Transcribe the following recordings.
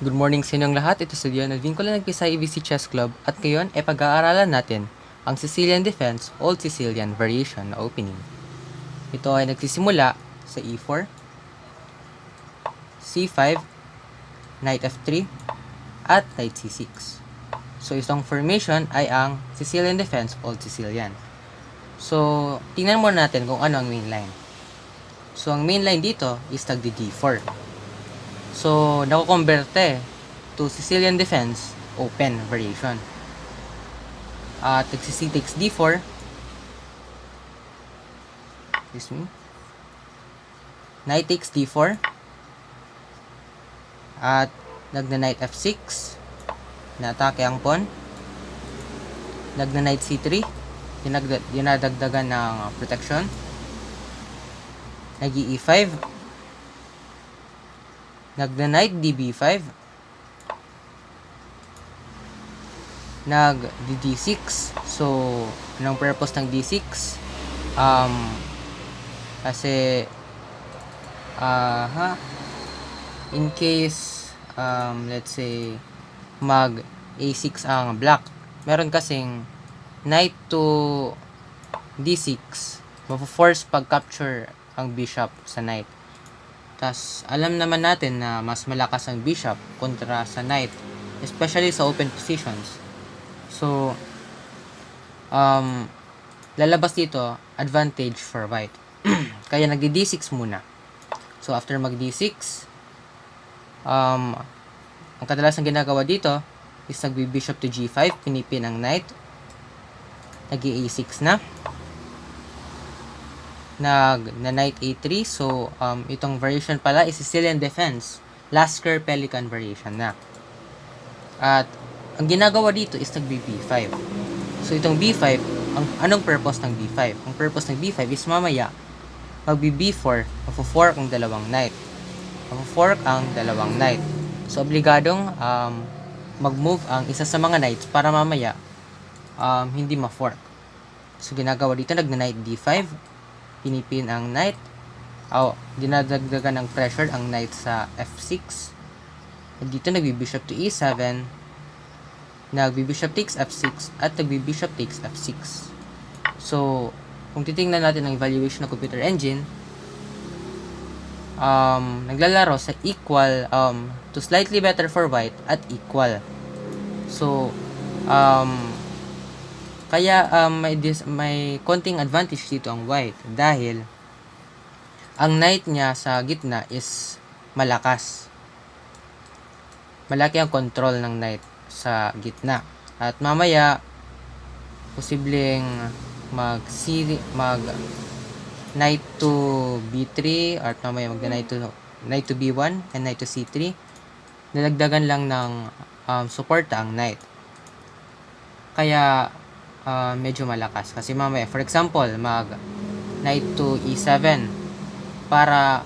Good morning sa inyong lahat. Ito si Leon at ko lang nagpisa EVC Chess Club at ngayon ay pag-aaralan natin ang Sicilian Defense Old Sicilian Variation na opening. Ito ay nagsisimula sa E4, C5, Knight F3, at Knight C6. So itong formation ay ang Sicilian Defense Old Sicilian. So tingnan muna natin kung ano ang main line. So ang main line dito is tagdi D4. So, nakukonverte to Sicilian Defense Open Variation. At C takes D4. Excuse me. Knight takes D4. At nagna-Knight F6. Na-atake ang pawn. Nagna-Knight C3. Dinadagdagan ng protection. Nag-E5. Nagna-Knight DB5. Nag-D6. So, anong purpose ng D6? Kasi, in case, let's say, mag-A6 ang black, meron kasing Knight to D6, mapo-force pag-capture ang bishop sa Knight. Tas, alam naman natin na mas malakas ang bishop kontra sa knight, especially sa open positions. So, lalabas dito, advantage for white. Kaya nag-D6 muna. So, after mag-D6, ang kadalasang ginagawa dito is nag-bishop to G5, pinipin ang knight. Nag-A6 na. Nag-Knight A3. So, itong variation pala is Sicilian Defense. Lasker Pelican variation na. At, ang ginagawa dito is nag-B5. So, itong B5, anong purpose ng B5? Ang purpose ng B5 is mamaya, mag-B4, mafo-fork ang dalawang knight. Mafo-fork ang dalawang knight. So, obligadong mag-move ang isa sa mga knights para mamaya hindi ma-fork. So, ginagawa dito, nag-Knight D5, pinipin ang knight. Dinadagdagan ng pressure ang knight sa F6. At dito nagbi-bishop to E7, nagbi-bishop takes F6, at nagbi-bishop takes F6. So, kung titingnan natin ang evaluation ng computer engine, naglalaro sa equal to slightly better for white at equal. So, kaya may konting advantage dito ang white dahil ang knight niya sa gitna is malakas. Malaki ang control ng knight sa gitna. At mamaya posibleng mag knight to B3 at mamaya knight to B1 and knight to C3. Nalagdagan lang ng suporta ang knight. Kaya medyo malakas kasi mamaya for example mag knight to E7 para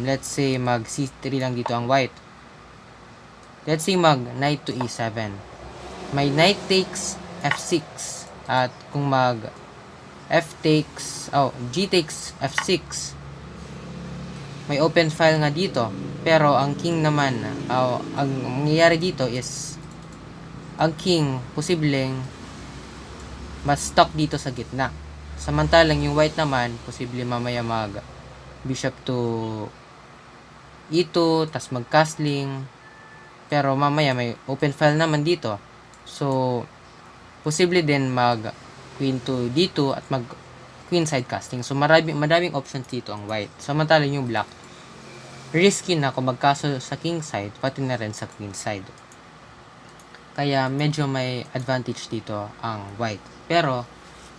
let's say mag C3 lang dito ang white. Let's say mag knight to E7, may knight takes F6 at kung mag G takes F6, may open file nga dito, pero ang king naman, ang mangyayari dito is ang king posibleng mas stuck dito sa gitna. Samantalang yung white naman, posibleng mamaya mag bishop to E2, tas mag castling, pero mamaya may open file naman dito. So, posible din mag queen to D2 at mag queen side casting. So, madaming options dito ang white. Samantalang yung black, risky na kung magkaso sa king side, pati na rin sa queen side. Kaya, medyo may advantage dito ang white. Pero,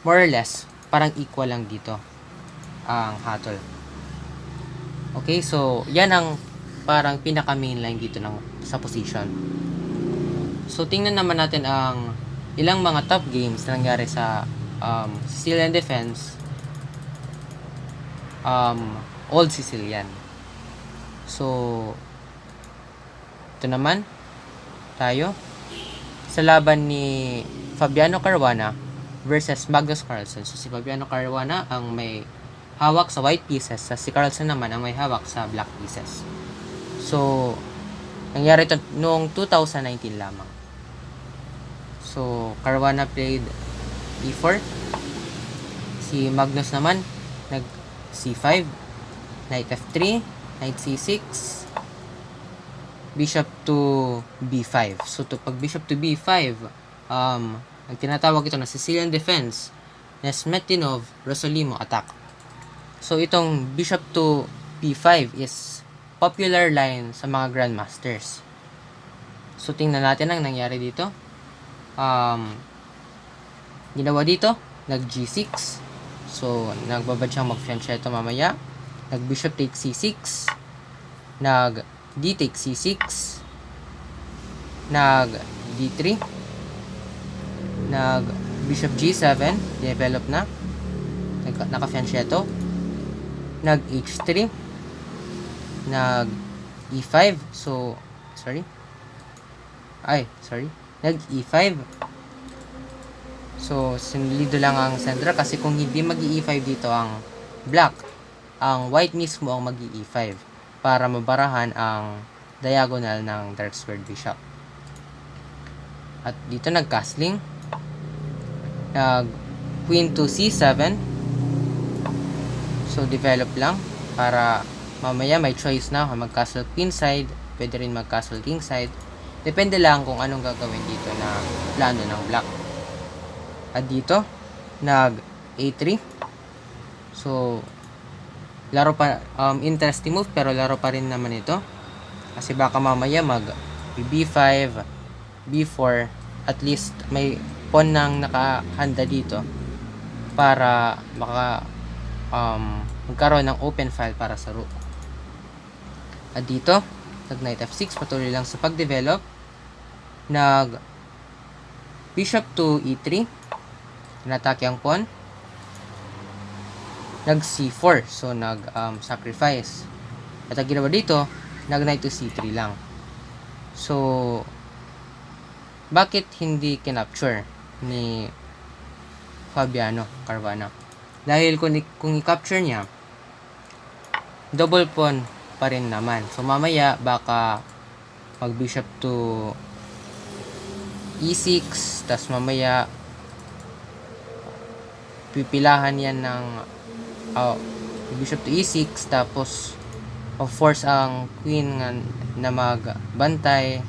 more or less, parang equal lang dito ang hatol. Okay, so, yan ang parang pinaka-main line dito sa position. So, tingnan naman natin ang ilang mga top games na nangyari sa Sicilian Defense Old Sicilian. So, ito naman tayo sa laban ni Fabiano Caruana versus Magnus Carlsen. So, si Fabiano Caruana ang may hawak sa white pieces, sa si Carlsen naman ang may hawak sa black pieces. So, nangyari ito noong 2019 lamang. So, Caruana played e4. Si Magnus naman, nag c5, knight f3, knight c6, bishop to b5. So, pag bishop to b5, ang tinatawag ito na Sicilian defense, Nesmetinov Rosolimo attack. So, itong bishop to b5 is popular line sa mga grandmasters. So, tingnan natin ang nangyari dito. Ginawa dito, nag g6. So, nagbabad siyang mag-fianchetto mamaya. Nag bishop takes c6. Nag d takes c6. Nag d3. Nag bishop g7. Develop na. Naka-fianchetto. Nag h3. Nag e5. So, nag e5. So, sinulido lang ang sentral kasi kung hindi mag-e5 dito ang black, ang white mismo ang mag-e5 para mabarahan ang diagonal ng dark squared bishop. At dito nag-castling. Nag queen to c7. So, develop lang para mamaya may choice na kung mag-castle queen side, pwede rin mag-castle king side. Depende lang kung anong gagawin dito na plano ng black. At dito, nag a3. So, laro pa, interesting move, pero laro pa rin naman ito. Kasi baka mamaya mag b5, b4, at least may pawn nang nakahanda dito para magkaroon ng open file para sa rook. At dito, nag knight f6, patuloy lang sa pag-develop. Nag bishop to e3. Inatake ang pawn. Nag c4. So, sacrifice. At ang ginawa dito, nag knight to c3 lang. So, bakit hindi kinapture ni Fabiano Caruana? Dahil kung i-capture niya, double pawn pa rin naman. So, mamaya, baka mag bishop to e6, tas mamaya pipilahan yan ng bishop to e6, tapos of force ang queen na magbantay,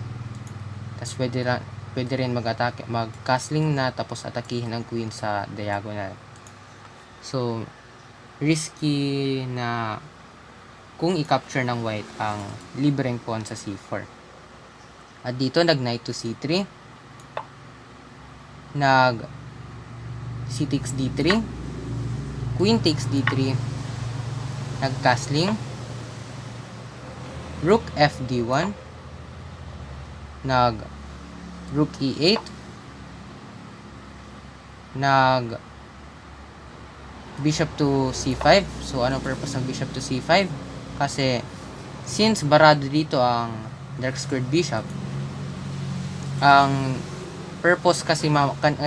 tas pwede rin mag-castling na, tapos atakihin ang queen sa diagonal. So, risky na kung i-capture ng white ang libreng pawn sa c4. At dito, nag knight to c3. Nag c takes d3. Queen takes d3. Nag-castling. Rook fd1. Nag rook e8. Nag bishop to c5. So, anong purpose ng bishop to c5? Kasi, since barado dito ang dark squared bishop, ang purpose kasi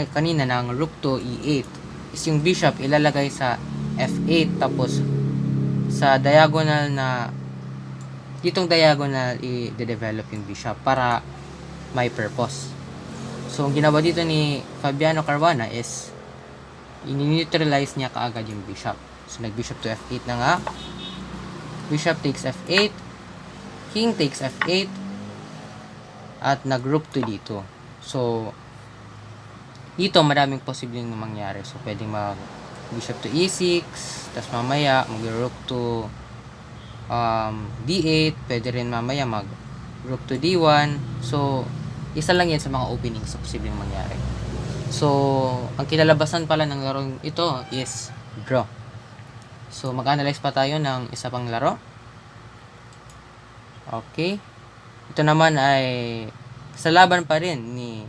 kanina ng rook to e8 is yung bishop ilalagay sa f8, tapos sa diagonal na ditong diagonal i-develop yung bishop para may purpose. So, ang ginawa dito ni Fabiano Caruana is i-neutralize niya kaagad yung bishop. So, nag-bishop to f8 na nga. Bishop takes f8. King takes f8. At nag-rook to d2. So, dito maraming posibleng mangyari. So, pwedeng mag-bishop to e6. Tapos mamaya, mag-rook to d8. Pwede rin mamaya mag-rook to d1. So, isa lang yan sa mga openings na posibleng mangyari. So, ang kinalabasan pala ng larong ito is draw. So, mag-analyze pa tayo ng isa pang laro. Okay. Ito naman ay sa laban pa rin ni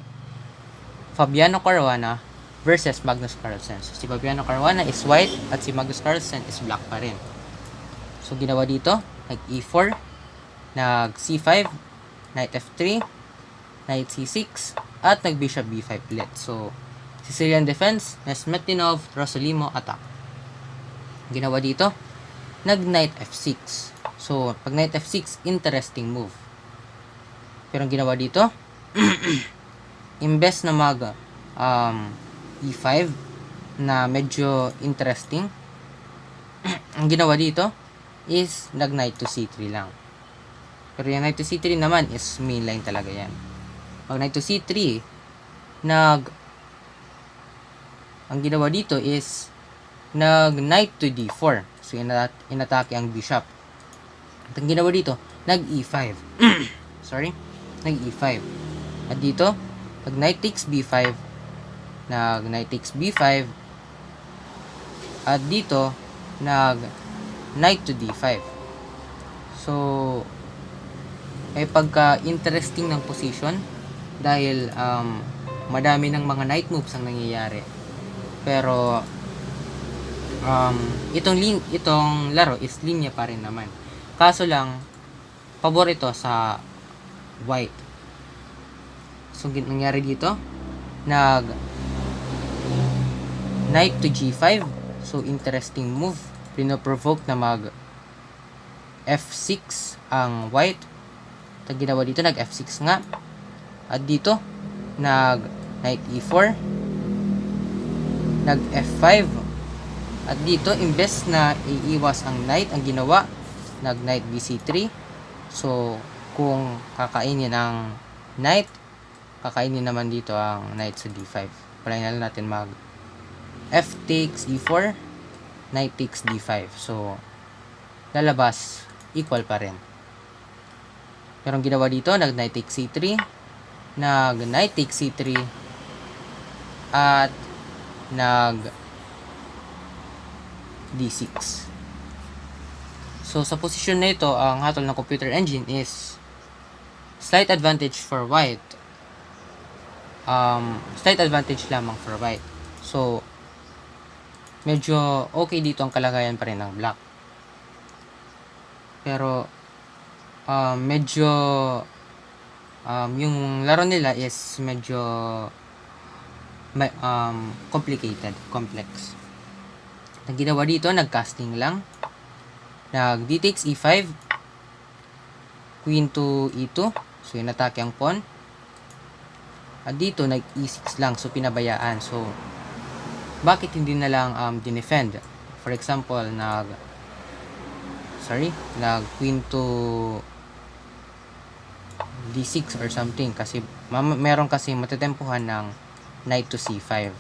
Fabiano Caruana versus Magnus Carlsen. So, si Fabiano Caruana is white at si Magnus Carlsen is black pa rin. So, ginawa dito, nag-e4, nag-c5, knight f3, knight c6, at nag-bishop b5 ulit. So, Sicilian defense, Nesmetnov, Rosolimo, attack. Ginawa dito, nag-knight f6. So, pag knight f6, interesting move. Pero ang ginawa dito, imbes na mag e5 na medyo interesting, ang ginawa dito is nag-knight to c3 lang. Pero yung knight to c3 naman is mainline talaga yan. Pag knight to c3, ang ginawa dito is nag-knight to d4. So, inatake ang bishop. At ang ginawa dito, nag-e5. Sorry? Nag-e5. At dito, pag knight takes b5, nag-knight takes b5. At dito, nag-knight to d5. So, ay pagka-interesting ng position dahil madami ng mga knight moves ang nangyayari. Pero, itong laro is linya pa rin naman. Kaso lang, pabor ito sa white. So, nangyari dito, knight to g5. So, interesting move. Pinoprovoke na mag f6 ang white. At ginawa dito, nag f6 nga. At dito, nag knight e4. Nag f5. At dito, imbes na iiwas ang knight, ang ginawa, nag knight bc3. So, kung kakainin ang knight, kakainin naman dito ang knight sa d5. Palayan na natin mag f takes e4, knight takes d5. So, lalabas, equal pa rin. Pero ang ginawa dito, nag knight takes c3, nag knight takes c3, at nag d6. So, sa posisyon na ito, ang hatol ng computer engine is slight advantage for white. Slight advantage lamang for white. So, medyo okay dito ang kalagayan pa rin ng black. Pero, medyo yung laro nila is medyo complicated, complex. Ang ginawa dito, nag-casting lang. Nag d takes e5, queen to e2. So, inatake ang pawn. At dito, nag e6 lang. So, pinabayaan. So, bakit hindi na lang dinefend? For example, nag queen to d6 or something. Kasi, meron kasi matatempuhan ng knight to c5.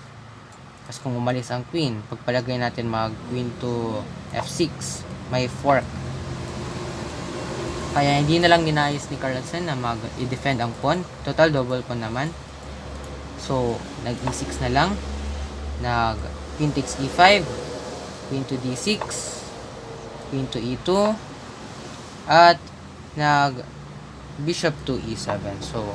Kasi kung umalis ang queen, pagpalagay natin mag queen to f6, may fork. Kaya hindi na lang ginayos ni Carlsen na mag-i-defend ang pawn. Total double pawn naman. So, nag e6 na lang. Nag queen takes e5, queen to d6, queen to e2, at nag bishop to e7. So,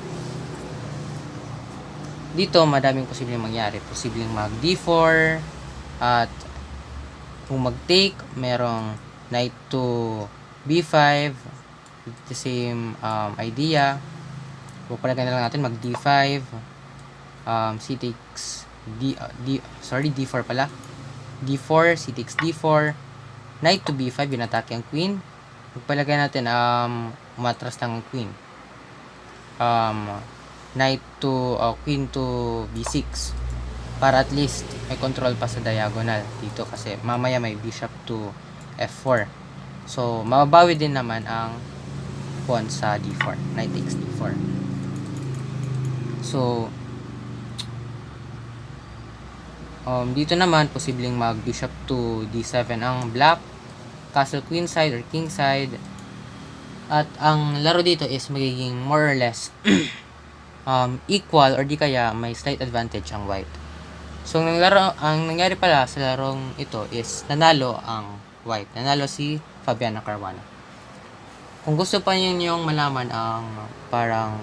dito madaming posibleng mangyari. Posibleng mag d4, at kung mag-take, merong knight to b5, the same idea. Pupalagay na lang natin mag d5, c takes d4 pala, d4, c takes d4, knight to b5, binatake ang queen. Pagpalagay natin umatras lang ang queen, knight to queen to b6, para at least may control pa sa diagonal dito, kasi mamaya may bishop to f4. So, mababawi din naman ang pawn sa d4, knight takes d4. So, dito naman, posibleng mag bishop to d7 ang black, castle queen side or king side. At ang laro dito is magiging more or less equal, or di kaya may slight advantage ang white. So, ang nangyari pala sa larong ito is nanalo ang white. Nanalo si Fabiano Caruana. Kung gusto pa niyo malaman ang parang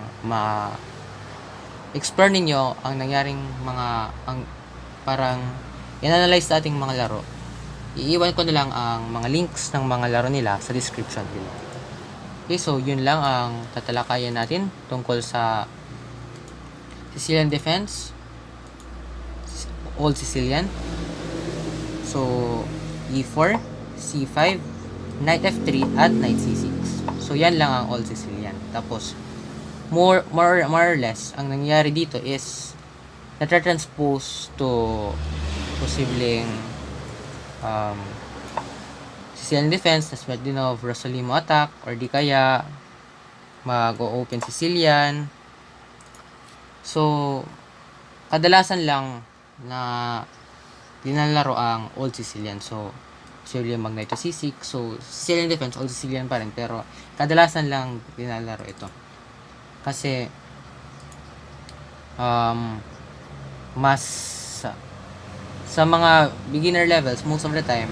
explore ninyo ang nangyaring parang in-analyze sa ating mga laro, iiwan ko na lang ang mga links ng mga laro nila sa description below. Okay, so yun lang ang tatalakayan natin tungkol sa Sicilian defense, Old Sicilian. So, E4, C5, Knight F3, at Knight C6. So, yan lang ang Old Sicilian. Tapos, more or less, ang nangyayari dito is natra-transpose to posibleng Sicilian defense, na Smerdinov, Rosolimo attack, or di kaya mag-open Sicilian. So, kadalasan lang na linalaro ang Old Sicilian. So, Sicilian mag Knight to C6. So, Sicilian defense, Old Sicilian pa rin. Pero, kadalasan lang linalaro ito. Kasi, mas sa mga beginner levels, most of the time,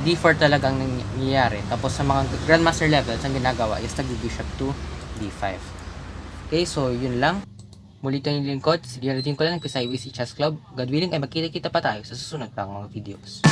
D4 talagang nangyayari. Tapos, sa mga grandmaster levels, ang ginagawa is nag-bishop to D5. Okay, so, yun lang. Muli tayong lingkod. Sige, ko lang, Pisay WC Chess Club. God willing, ay magkita-kita pa tayo sa susunod pang mga videos.